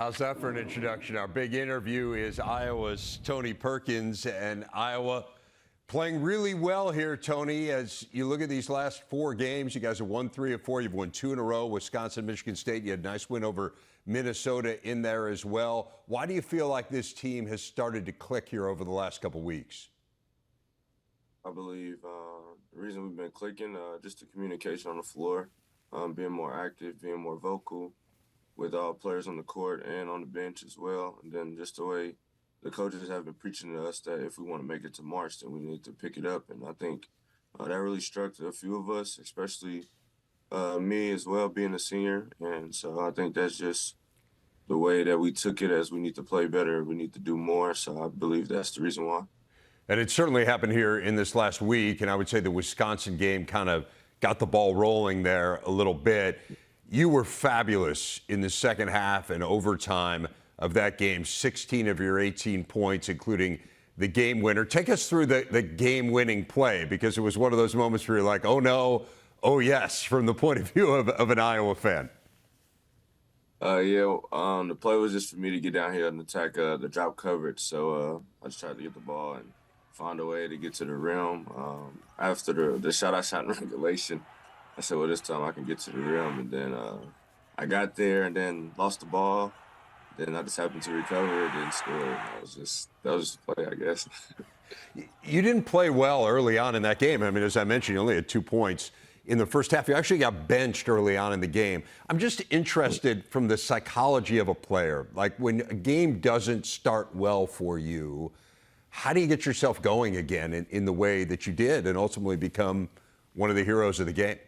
How's that for an introduction? Our big interview is Iowa's Tony Perkins, and Iowa playing really well here, Tony. As you look at these last four games, you guys have won 3 of 4. You've won 2 in a row, Wisconsin, Michigan State. You had a nice win over Minnesota in there as well. Why do you feel like this team has started to click here over the last couple weeks? I believe the reason we've been clicking, just the communication on the floor, being more active, being more vocal with all players on the court and on the bench as well. And then just the way the coaches have been preaching to us that if we want to make it to March, then we need to pick it up. And I think that really struck a few of us, especially me as well, being a senior. And so I think that's just the way that we took it, as we need to play better, we need to do more. So I believe that's the reason why. And it certainly happened here in this last week, and I would say the Wisconsin game kind of got the ball rolling there a little bit. You were fabulous in the second half and overtime of that game, 16 of your 18 points, including the game winner. Take us through the game-winning play, because it was one of those moments where you're like, oh, no, oh, yes, from the point of view of an Iowa fan. The play was just for me to get down here and attack the drop coverage. So I just tried to get the ball and find a way to get to the rim. After the shot I shot in regulation, I said, well, this time I can get to the rim. And then I got there and then lost the ball. Then I just happened to recover it and score. That was just the play, I guess. You didn't play well early on in that game. I mean, as I mentioned, you only had 2 points in the first half. You actually got benched early on in the game. I'm just interested from the psychology of a player. Like, when a game doesn't start well for you, how do you get yourself going again in the way that you did and ultimately become one of the heroes of the game?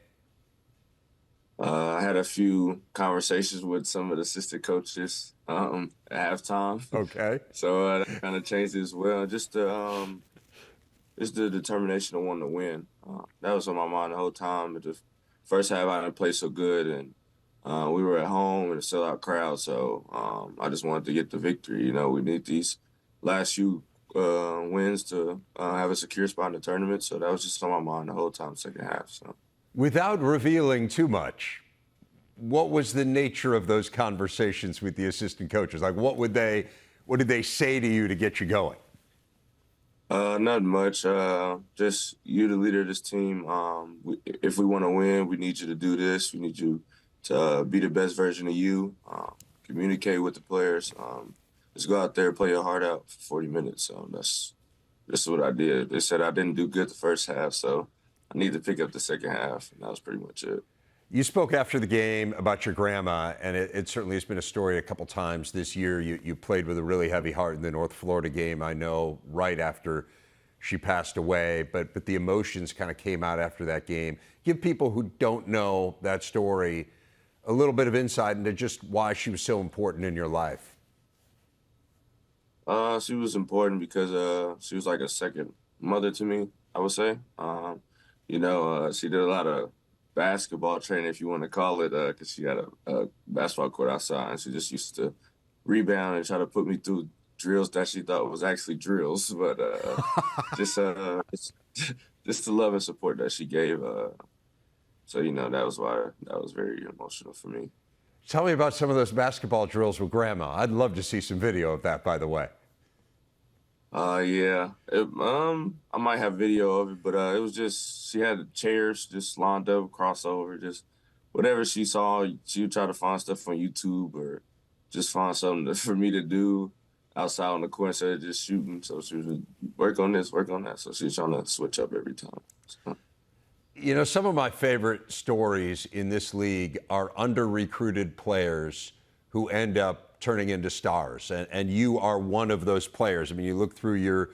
I had a few conversations with some of the assistant coaches at halftime. Okay. So that kind of changed it as well. Just the determination of wanting to win. That was on my mind the whole time. The first half, I didn't play so good, and we were at home in a sellout crowd. So I just wanted to get the victory. You know, we need these last few wins to have a secure spot in the tournament. So that was just on my mind the whole time, second half. So, without revealing too much, what was the nature of those conversations with the assistant coaches? Like, what did they say to you to get you going? Not much. Just, you, the leader of this team. If we want to win, we need you to do this. We need you to be the best version of you. Communicate with the players. Just go out there, play your heart out for 40 minutes. So that's what I did. They said I didn't do good the first half, so I need to pick up the second half, and that was pretty much it. You spoke after the game about your grandma, and it certainly has been a story a couple times this year. You played with a really heavy heart in the North Florida game, I know, right after she passed away, but the emotions kind of came out after that game. Give people who don't know that story a little bit of insight into just why she was so important in your life. She was important because she was like a second mother to me, I would say. She did a lot of basketball training, if you want to call it, because she had a basketball court outside, and she just used to rebound and try to put me through drills that she thought was actually drills. But just the love and support that she gave. That was why that was very emotional for me. Tell me about some of those basketball drills with Grandma. I'd love to see some video of that, by the way. I might have video of it, but it was just, she had chairs just lined up, crossover, just whatever she saw. She would try to find stuff on YouTube or just find something for me to do outside on the court instead of just shooting. So she would work on this, work on that. So she was trying to switch up every time. So. You know, some of my favorite stories in this league are under-recruited players who end up turning into stars, and you are one of those players. I mean, you look through your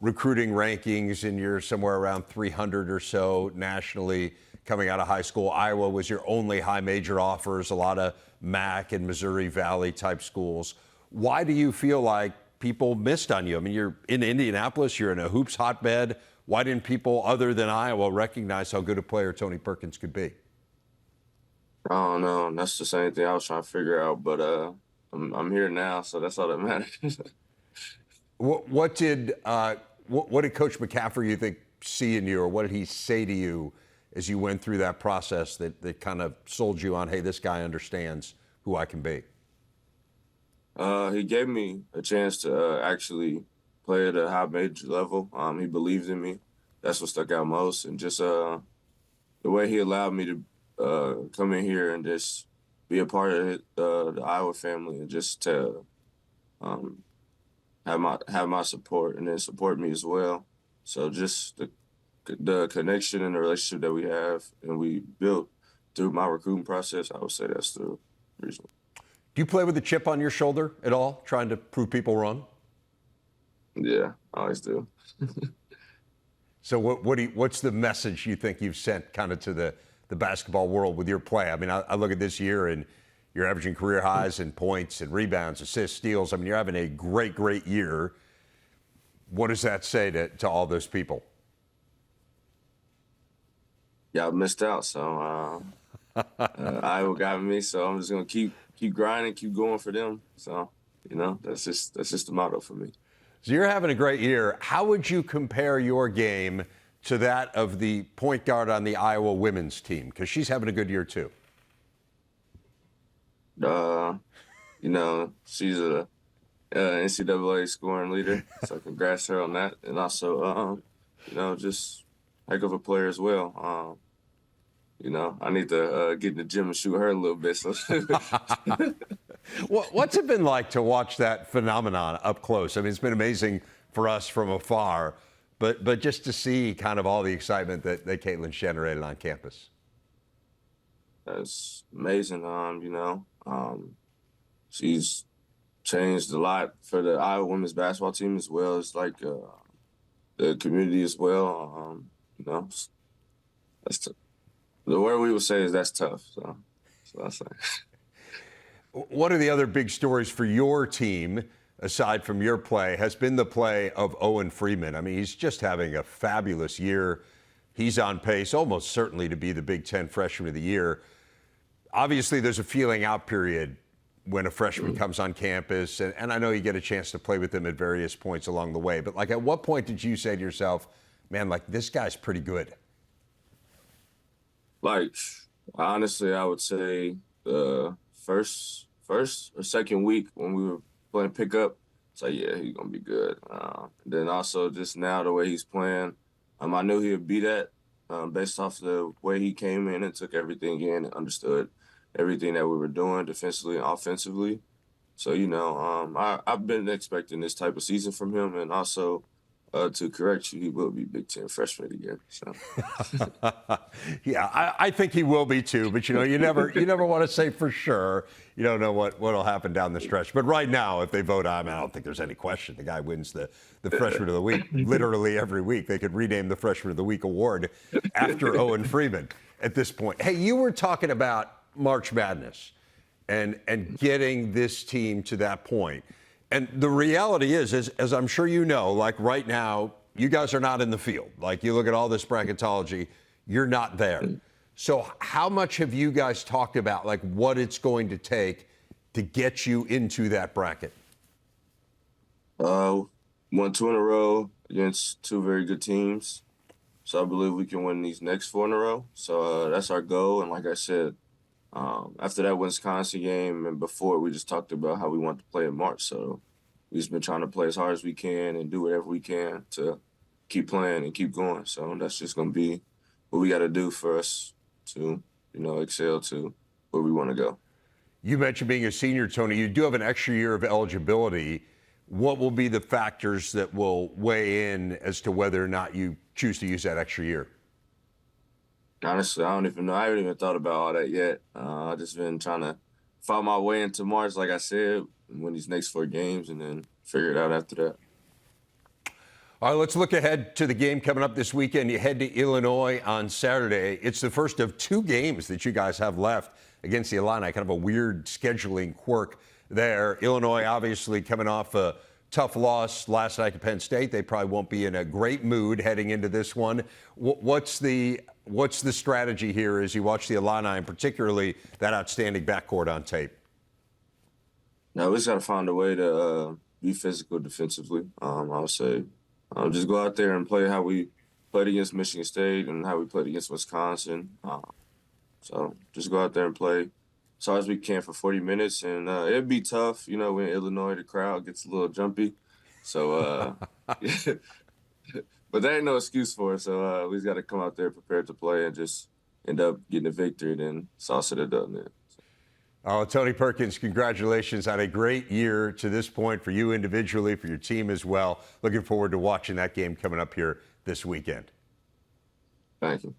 recruiting rankings, and you're somewhere around 300 or so nationally coming out of high school. Iowa was your only high major offers, a lot of MAC and Missouri Valley type schools. Why do you feel like people missed on you? I mean, you're in Indianapolis, you're in a hoops hotbed. Why didn't people other than Iowa recognize how good a player Tony Perkins could be? I don't know. That's the same thing I was trying to figure out, but I'm here now, so that's all that matters. What did Coach McCaffery, you think, see in you, or what did he say to you as you went through that process that kind of sold you on, hey, this guy understands who I can be? He gave me a chance to actually play at a high major level. He believed in me. That's what stuck out most, and just the way he allowed me to come in here and just be a part of the Iowa family, and just to um, have my support, and then support me as well. So just the connection and the relationship that we have and we built through my recruiting process, I would say that's the reason. Do you play with a chip on your shoulder at all, trying to prove people wrong? Yeah, I always do. So what's the message you think you've sent kind of to the basketball world with your play? I mean, I look at this year and you're averaging career highs in points and rebounds, assists, steals. I mean, you're having a great, great year. What does that say to all those people? Y'all missed out, so Iowa got me. So I'm just gonna keep grinding, keep going for them. So that's just the motto for me. So you're having a great year. How would you compare your game to that of the point guard on the Iowa women's team? Because she's having a good year too. She's a NCAA scoring leader, so congrats her on that. And also, just heck of a player as well. I need to get in the gym and shoot her a little bit. So, What's it been like to watch that phenomenon up close? I mean, it's been amazing for us from afar, but just to see kind of all the excitement that Caitlin's generated on campus. that's amazing. She's changed a lot for the Iowa women's basketball team as well as like the community as well. That's the word we would say is that's tough. So I say. One of the other big stories for your team, aside from your play, has been the play of Owen Freeman. I mean, he's just having a fabulous year. He's on pace almost certainly to be the Big Ten Freshman of the Year. Obviously, there's a feeling out period when a freshman comes on campus, and I know you get a chance to play with them at various points along the way, but like at what point did you say to yourself, man, like this guy's pretty good? Like, honestly, I would say the first or second week when we were playing pickup, it's like, yeah, he's gonna be good. Then also just now the way he's playing, I knew he would be that based off the way he came in and took everything in and understood everything that we were doing defensively and offensively. So I've been expecting this type of season from him, and also to correct you, he will be Big Ten Freshman of the Year. So. Yeah, I think he will be too, but you never want to say for sure. You don't know what'll happen down the stretch. But right now, if they vote I don't think there's any question the guy wins the Freshman of the Week literally every week. They could rename the Freshman of the Week award after Owen Freeman at this point. Hey, you were talking about March Madness and getting this team to that point. And the reality is, as I'm sure you know, like right now, you guys are not in the field. Like you look at all this bracketology, you're not there. So how much have you guys talked about like what it's going to take to get you into that bracket? Won 2 in a row against 2 very good teams. So I believe we can win these next 4 in a row. So that's our goal. And like I said, after that Wisconsin game and before, we just talked about how we want to play in March. So we've just been trying to play as hard as we can and do whatever we can to keep playing and keep going. So that's just going to be what we got to do for us to, excel to where we want to go. You mentioned being a senior, Tony. You do have an extra year of eligibility. What will be the factors that will weigh in as to whether or not you choose to use that extra year? Honestly, I don't even know. I haven't even thought about all that yet. I've just been trying to find my way into March, like I said, win these next 4 games, and then figure it out after that. All right, let's look ahead to the game coming up this weekend. You head to Illinois on Saturday. It's the first of 2 games that you guys have left against the Illini. Kind of a weird scheduling quirk there. Illinois obviously coming off a tough loss last night to Penn State. They probably won't be in a great mood heading into this one. What's the strategy here as you watch the Illini, and particularly that outstanding backcourt on tape? Now we just got to find a way to be physical defensively. I would say just go out there and play how we played against Michigan State and how we played against Wisconsin. So just go out there and play as hard as we can for 40 minutes. And it'd be tough. You know, in Illinois, the crowd gets a little jumpy. So, but that ain't no excuse for us. So we just got to come out there prepared to play and just end up getting a victory. Then sauce it up, man. Oh, Tony Perkins, congratulations on a great year to this point for you individually, for your team as well. Looking forward to watching that game coming up here this weekend. Thank you.